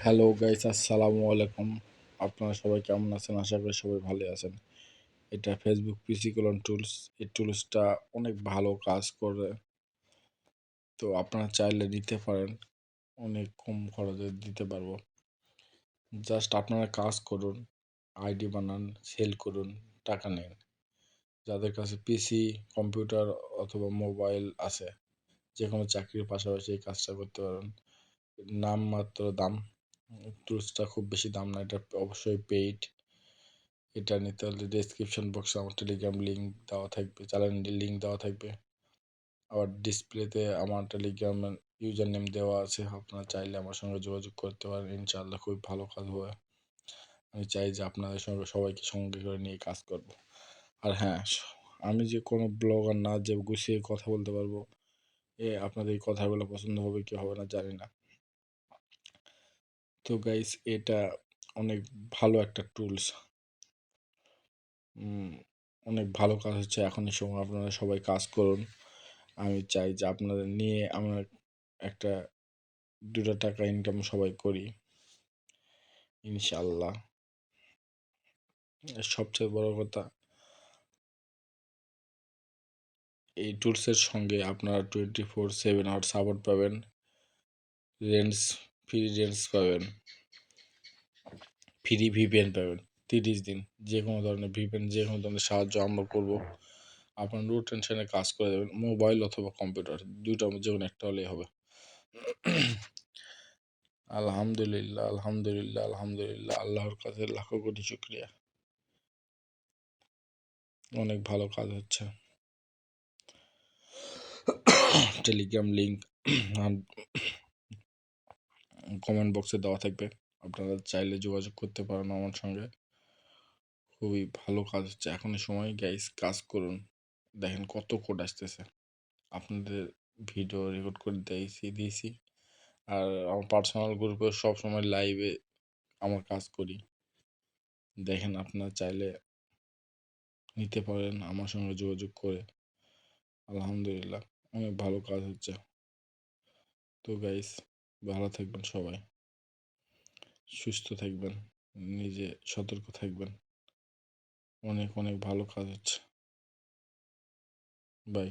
Hello guys, আসসালামু আলাইকুম। আপনারা সবাই কেমন আছেন? আশা করি সবাই ভালো আছেন। এটা ফেসবুক পিসি কলন টুলস। এই টুলসটা অনেক ভালো কাজ করে। তো আপনারা চাইলে নিতে পারেন, অনেক কম খরচে দিতে পারবো। জাস্ট আপনারা কাজ করুন, আইডি বানান, সেল করুন, টাকা নেন। যাদের কাছে পিসি, কম্পিউটার অথবা মোবাইল আছে, যে কোনো চাকরির পাশাপাশি এই কাজটা করতে পারেন। নামমাত্র দাম। টুলসটা খুব বেশি দাম না, এটা অবশ্যই পেইড। এটা নিতে হলে ডেসক্রিপশন বক্সে আমার টেলিগ্রাম লিঙ্ক দেওয়া থাকবে, চ্যানেলের লিঙ্ক দেওয়া থাকবে। আবার ডিসপ্লেতে আমার টেলিগ্রামের ইউজার নেম দেওয়া আছে, আপনারা চাইলে আমার সঙ্গে যোগাযোগ করতে পারেন। ইনশাআল্লাহ খুবই ভালো কাজ হবে। আমি চাই যে আপনাদের সঙ্গে সবাইকে সঙ্গে করে নিয়ে কাজ করব। আর হ্যাঁ, আমি যে কোনো ব্লগার না যে গুছিয়ে কথা বলতে পারবো, আপনাদের এই কথাগুলো পছন্দ হবে কি হবে না জানি না। তো গাইস, এটা অনেক ভালো একটা টুলস। অনেক ভালো কাজ হচ্ছে এখন এই সময়, আপনারা সবাই কাজ করুন। আমি চাই যে আপনাদের নিয়ে আমরা একটা 2টা টাকা ইনকাম সবাই করি ইনশাআল্লাহ। আর সবচেয়ে বড় কথা, এই টুলসের সঙ্গে আপনারা 24/7 আওয়ার সাপোর্ট পাবেন, ফ্রি রেঞ্জ পাবেন, ফ্রি ভিপিএন পাবেন 30 দিন। যে কোনো ধরনের ভিপিএন, যে কোনো ধরনের সাহায্য আমরা করব। আপনার নো টেনশনে কাজ করে দেবেন, মোবাইল অথবা কম্পিউটার, দুইটার মধ্যে যে কোনো একটা হলেই হবে। আলহামদুলিল্লাহ, আলহামদুলিল্লাহ, আলহামদুলিল্লাহ। আল্লাহর কাছে লাখো কোটি শুকরিয়া। অনেক ভালো কাজ হচ্ছে। টেলিগ্রাম লিঙ্ক কমেন্ট বক্সে দেওয়া থাকবে, আপনারা চাইলে যোগাযোগ করতে পারেন আমার সঙ্গে। খুবই ভালো কাজ হচ্ছে এখন সময়। গাইস, কাজ করুন। দেখেন কত কোড আসতেছে, আপনাদের ভিডিও রেকর্ড করে দিয়েছি। আর আমার পার্সোনাল গ্রুপে সবসময় লাইভে আমার কাজ করি। দেখেন, আপনারা চাইলে নিতে পারেন আমার সঙ্গে যোগাযোগ করে। আলহামদুলিল্লাহ, অনেক ভালো কাজ হচ্ছে। তো গাইস, ভালো থাকবেন সবাই, সুস্থ থাকবেন, নিজে সতর্ক থাকবেন। অনেক অনেক ভালো কাজ হচ্ছে। বাই।